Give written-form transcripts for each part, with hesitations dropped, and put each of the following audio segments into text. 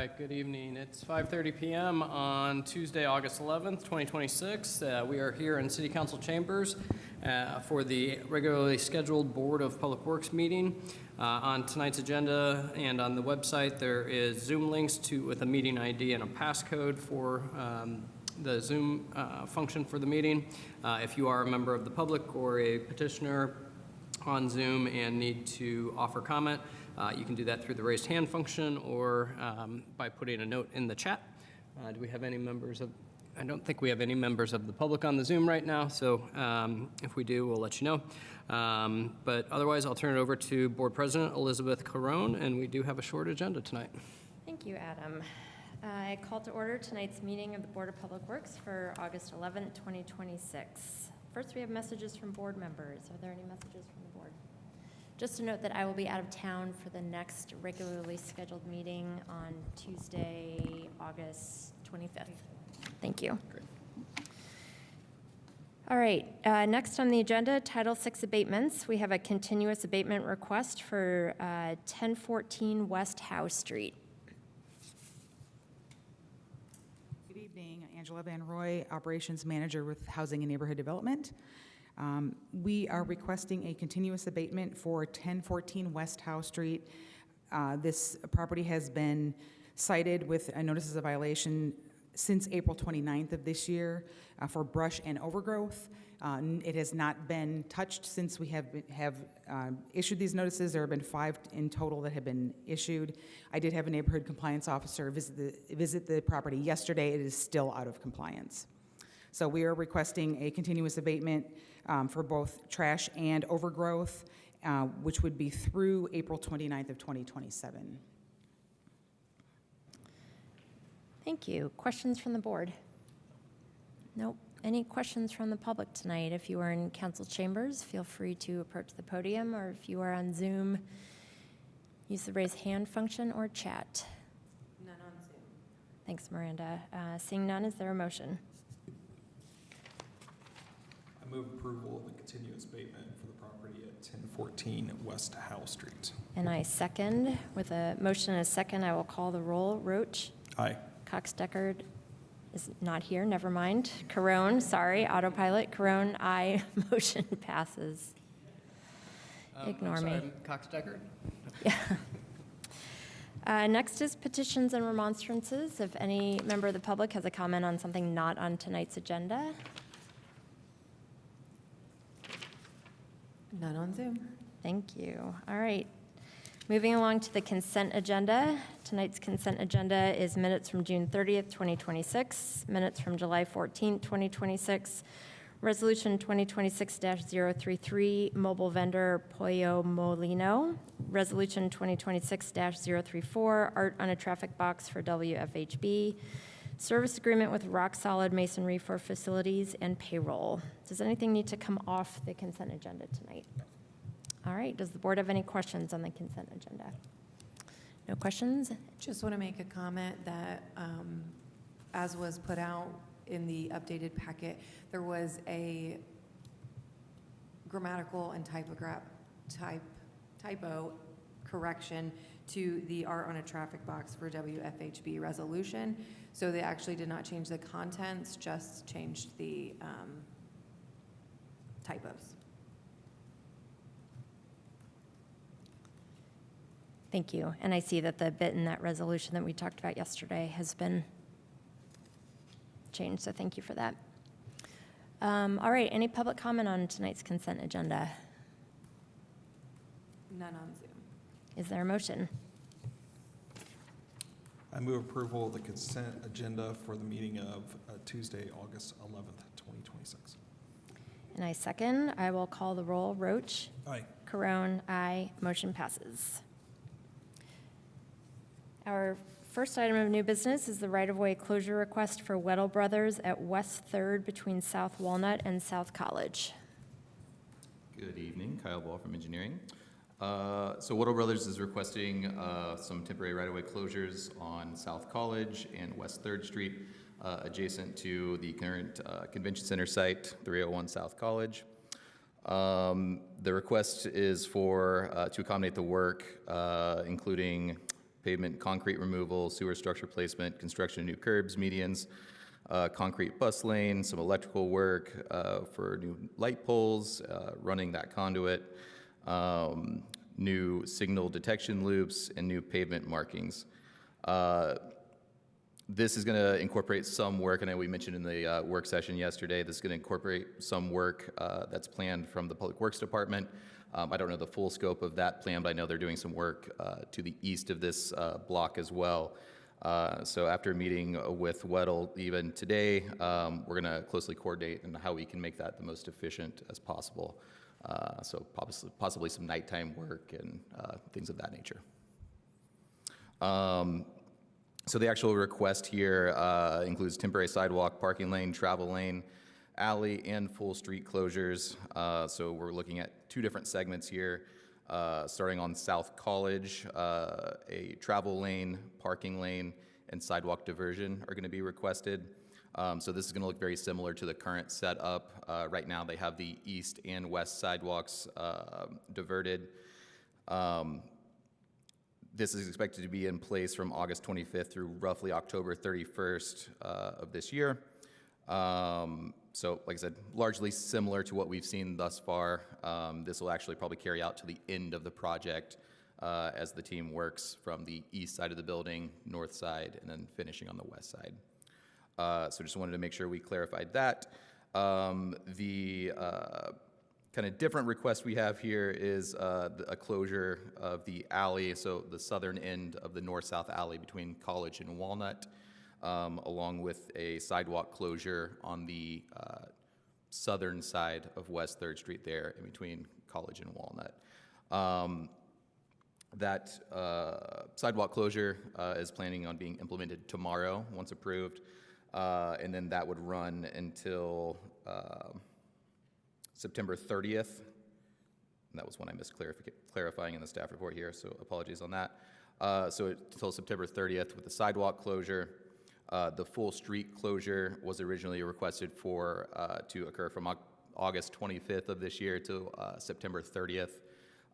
right, good evening. It's 5:30 p.m. on Tuesday, August 11th, 2026. We are here in City Council chambers for the regularly scheduled Board of Public Works meeting. On tonight's agenda and on the website, there is Zoom links with a meeting ID and a passcode for the Zoom function for the meeting. If you are a member of the public or a petitioner on Zoom and need to offer comment, you can do that through the raised hand function or by putting a note in the chat. Do we have any members of, I don't think we have any members of the public on the Zoom right now, so if we do, we'll let you know. But otherwise, I'll turn it over to Board President Elizabeth Carone, and we do have a short agenda tonight. Thank you, Adam. I call to order tonight's meeting of the Board of Public Works for August 11th, 2026. First, we have messages from board members. Are there any messages from the board? Just to note that I will be out of town for the next regularly scheduled meeting on Tuesday, August 25th. Thank you. Great. All right, next on the agenda, Title VI abatements. We have a continuous abatement request for 1014 West Howe Street. Good evening, Angela Van Roy, Operations Manager with Housing and Neighborhood Development. We are requesting a continuous abatement for 1014 West Howe Street. This property has been cited with notices of violation since April 29th of this year for brush and overgrowth. It has not been touched since we have issued these notices. There have been 5 in total that have been issued. I did have a neighborhood compliance officer visit the property yesterday. It is still out of compliance. So we are requesting a continuous abatement for both trash and overgrowth, which would be through April 29th of 2027. Thank you. Questions from the board? Nope. Any questions from the public tonight? If you are in council chambers, feel free to approach the podium, or if you are on Zoom, use the raise hand function or chat. None on Zoom. Thanks, Miranda. Seeing none, is there a motion? I move approval of the continuous abatement for the property at 1014 West Howe Street. And I second. With a motion and a second, I will call the roll. Roach? Aye. Cox-Deckard is not here, never mind. Carone, sorry, autopilot. Carone, aye. Motion passes. Ignore me. Cox-Deckard? Yeah. Next is petitions and remonstrances. If any member of the public has a comment on something not on tonight's agenda. None on Zoom. Thank you. All right. Moving along to the consent agenda. Tonight's consent agenda is minutes from June 30th, 2026, minutes from July 14th, 2026, Resolution 2026-033, mobile vendor Pollo Molino, Resolution 2026-034, art on a traffic box for WFHB, service agreement with Rock Solid Masonry for facilities, and payroll. Does anything need to come off the consent agenda tonight? All right, does the board have any questions on the consent agenda? No questions? Just want to make a comment that, as was put out in the updated packet, there was a grammatical and typo correction to the art on a traffic box for WFHB resolution. So they actually did not change the contents, just changed the typos. Thank you. And I see that the bit in that resolution that we talked about yesterday has been changed, so thank you for that. All right, any public comment on tonight's consent agenda? None on Zoom. Is there a motion? I move approval of the consent agenda for the meeting of Tuesday, August 11th, 2026. And I second. I will call the roll. Roach? Aye. Carone, aye. Motion passes. Our first item of new business is the right-of-way closure request for Weddle Brothers at West 3rd between South Walnut and South College. Good evening, Kyle Ball from Engineering. So Weddle Brothers is requesting some temporary right-of-way closures on South College and West 3rd Street, adjacent to the current convention center site, 301 South College. The request is for to accommodate the work, including pavement, concrete removal, sewer structure placement, construction of new curbs, medians, concrete bus lane, some electrical work for new light poles, running that conduit, new signal detection loops, and new pavement markings. This is going to incorporate some work, and we mentioned in the work session yesterday, this is going to incorporate some work that's planned from the Public Works Department. I don't know the full scope of that plan, but I know they're doing some work to the east of this block as well. So after meeting with Weddle even today, we're going to closely coordinate on how we can make that the most efficient as possible. So possibly some nighttime work and things of that nature. So the actual request here includes temporary sidewalk, parking lane, travel lane, alley, and full street closures. So we're looking at two different segments here. Starting on South College, a travel lane, parking lane, and sidewalk diversion are going to be requested. So this is going to look very similar to the current setup. Right now they have the east and west sidewalks diverted. This is expected to be in place from August 25th through roughly October 31st of this year. So, like I said, largely similar to what we've seen thus far. This will actually probably carry out to the end of the project as the team works from the east side of the building, north side, and then finishing on the west side. So just wanted to make sure we clarified that. The kind of different request we have here is a closure of the alley, so the southern end of the north-south alley between College and Walnut, along with a sidewalk closure on the southern side of West 3rd Street there in between College and Walnut. That sidewalk closure is planning on being implemented tomorrow, once approved, and then that would run until September 30th. And that was one I missed clarifying in the staff report here, so apologies on that. So until September 30th with the sidewalk closure. The full street closure was originally requested for to occur from August 25th of this year to September 30th.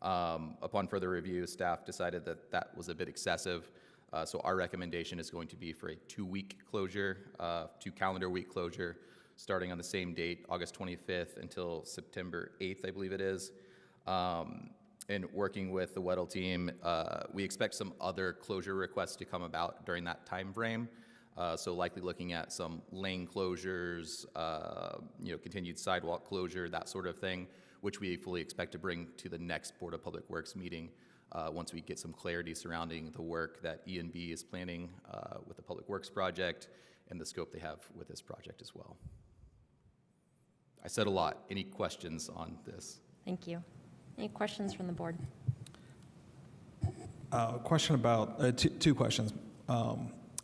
Upon further review, staff decided that that was a bit excessive. So our recommendation is going to be for a 2-week closure, 2 calendar week closure, starting on the same date, August 25th until September 8th, I believe it is. And working with the Weddle team, we expect some other closure requests to come about during that time frame. So likely looking at some lane closures, continued sidewalk closure, that sort of thing, which we fully expect to bring to the next Board of Public Works meeting once we get some clarity surrounding the work that E&B is planning with the Public Works project and the scope they have with this project as well. I said a lot. Any questions on this? Thank you. Any questions from the board? Question about, two questions.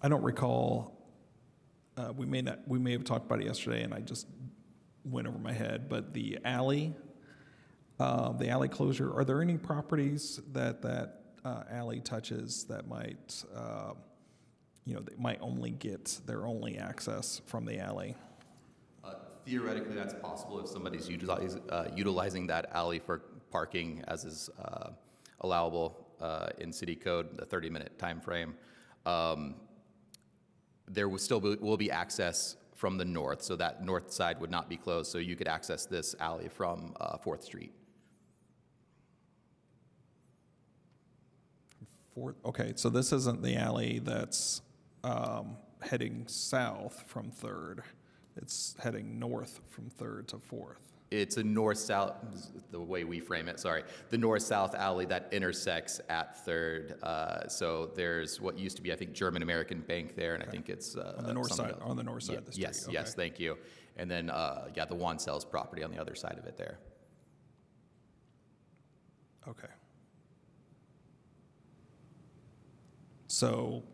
I don't recall, we may have talked about it yesterday and I just went over my head, but the alley closure, are there any properties that alley touches that might, they might only get their only access from the alley? Theoretically, that's possible if somebody's utilizing that alley for parking as is allowable in city code, the 30-minute time frame. There will be access from the north, so that north side would not be closed, so you could access this alley from 4th Street. Okay, so this isn't the alley that's heading south from 3rd. It's heading north from 3rd to 4th. It's a north-south, the way we frame it, sorry, the north-south alley that intersects at 3rd. So there's what used to be, I think, German American Bank there, and I think it's on the north side. On the north side of the street. Yes, okay. yes, thank you. And then, the Wansel's property on the other side of it there. Okay. So,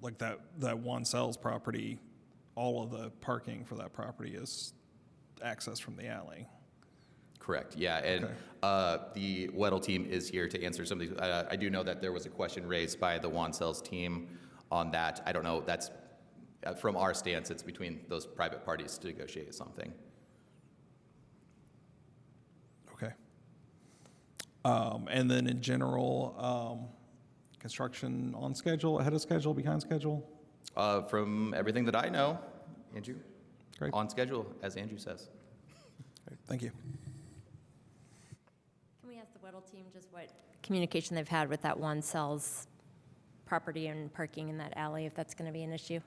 like that Wansel's property, all of the parking for that property is access from the alley. Correct, yeah, and the Weddle team is here to answer some of these. I do know that there was a question raised by the Wansel's team on that. I don't know, that's, from our stance, it's between those private parties to negotiate something. Okay. And then in general, Construction on schedule, ahead of schedule, behind schedule? From everything that I know, Andrew, Great. on schedule, as Andrew says. Great. Thank you. Can we ask the Weddle team just what communication they've had with that one sells property and parking in that alley, if that's going to be an issue?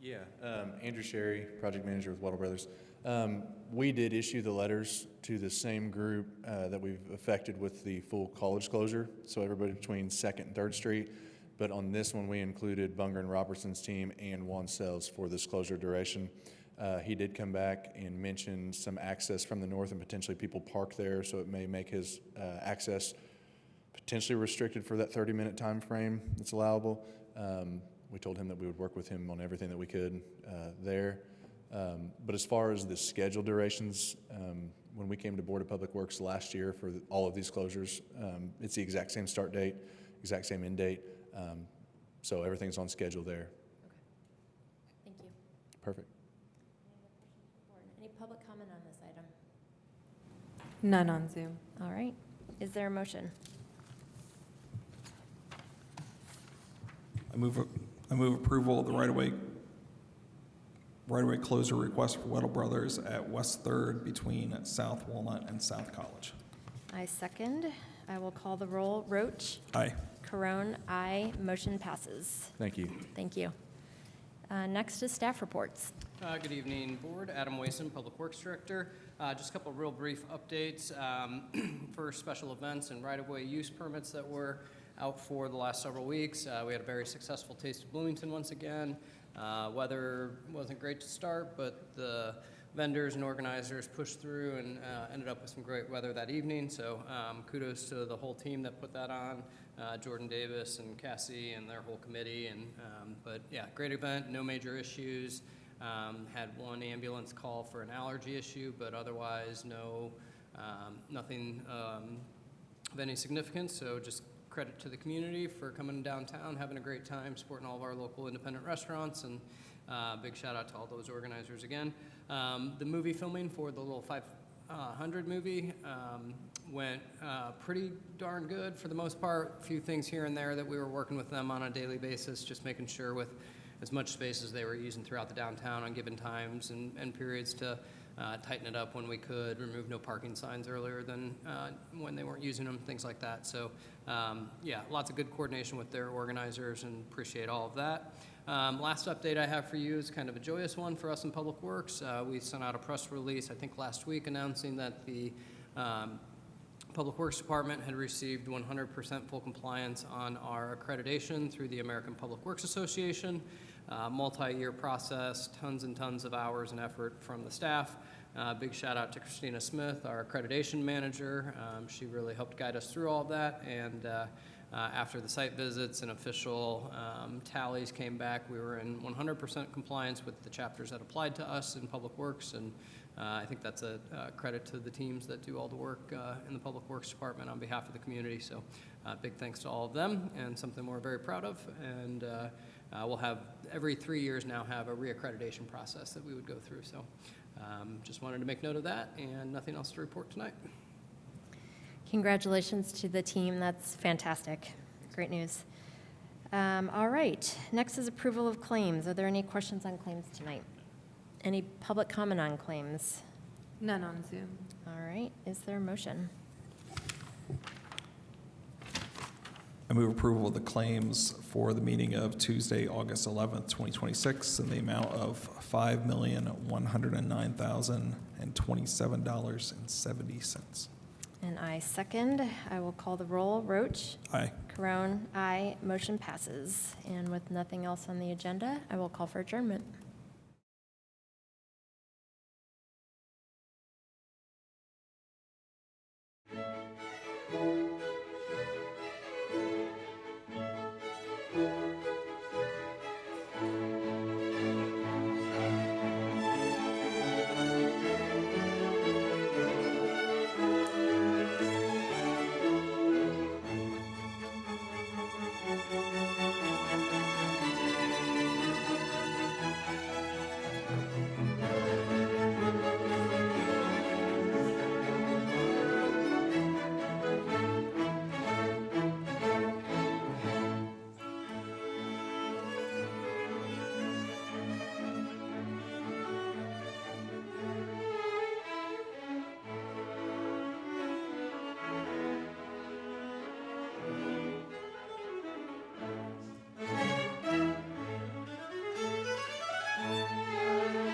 Yeah, Andrew Sherry, project manager with Weddle Brothers. We did issue the letters to the same group that we've affected with the full college closure, so everybody between 2nd and 3rd Street. But on this one, we included Bunger and Robertson's team and Juan Sells for this closure duration. He did come back and mention some access from the north and potentially people park there, so it may make his access potentially restricted for that 30-minute time frame that's allowable. We told him that we would work with him on everything that we could there. But as far as the schedule durations, when we came to Board of Public Works last year for all of these closures, it's the exact same start date, exact same end date. So everything's on schedule there. Okay. Thank you. Perfect. Any public comment on this item? None on Zoom. All right. Is there a motion? I move approval of the right-of-way closure request for Weddle Brothers at West 3rd between South Walnut and South College. I second. I will call the roll. Roach? Aye. Carone, aye. Motion passes. Thank you. Thank you. Next is staff reports. Good evening, Board. Adam Wason, Public Works Director. Just a couple of real brief updates for special events and right-of-way use permits that were out for the last several weeks. We had a very successful Taste of Bloomington once again. Weather wasn't great to start, but the vendors and organizers pushed through and ended up with some great weather that evening. So kudos to the whole team that put that on, Jordan Davis and Cassie and their whole committee. But yeah, great event, no major issues. Had one ambulance call for an allergy issue, but otherwise nothing of any significance. So just credit to the community for coming downtown, having a great time, supporting all of our local independent restaurants, and big shout out to all those organizers again. The movie filming for the little 500 movie went pretty darn good for the most part. A few things here and there that we were working with them on a daily basis, just making sure with as much space as they were using throughout the downtown on given times and periods to tighten it up when we could, remove no parking signs earlier than when they weren't using them, things like that. So yeah, lots of good coordination with their organizers, and appreciate all of that. Last update I have for you is kind of a joyous one for us in Public Works. We sent out a press release, I think last week, announcing that the Public Works Department had received 100% full compliance on our accreditation through the American Public Works Association. Multi-year process, tons and tons of hours and effort from the staff. Big shout out to Christina Smith, our accreditation manager. She really helped guide us through all of that. And after the site visits and official tallies came back, we were in 100% compliance with the chapters that applied to us in Public Works. And I think that's a credit to the teams that do all the work in the Public Works Department on behalf of the community. So big thanks to all of them, and something we're very proud of. And we'll have, every 3 years now, have a reaccreditation process that we would go through. So just wanted to make note of that, and nothing else to report tonight. Congratulations to the team. That's fantastic. Great news. All right. Next is approval of claims. Are there any questions on claims tonight? Any public comment on claims? None on Zoom. All right. Is there a motion? I move approval of the claims for the meeting of Tuesday, August 11th, 2026, in the amount of $5,109,027.70. And I second. I will call the roll. Roach? Aye. Carone? Aye. Motion passes. And with nothing else on the agenda, I will call for adjournment. Amen.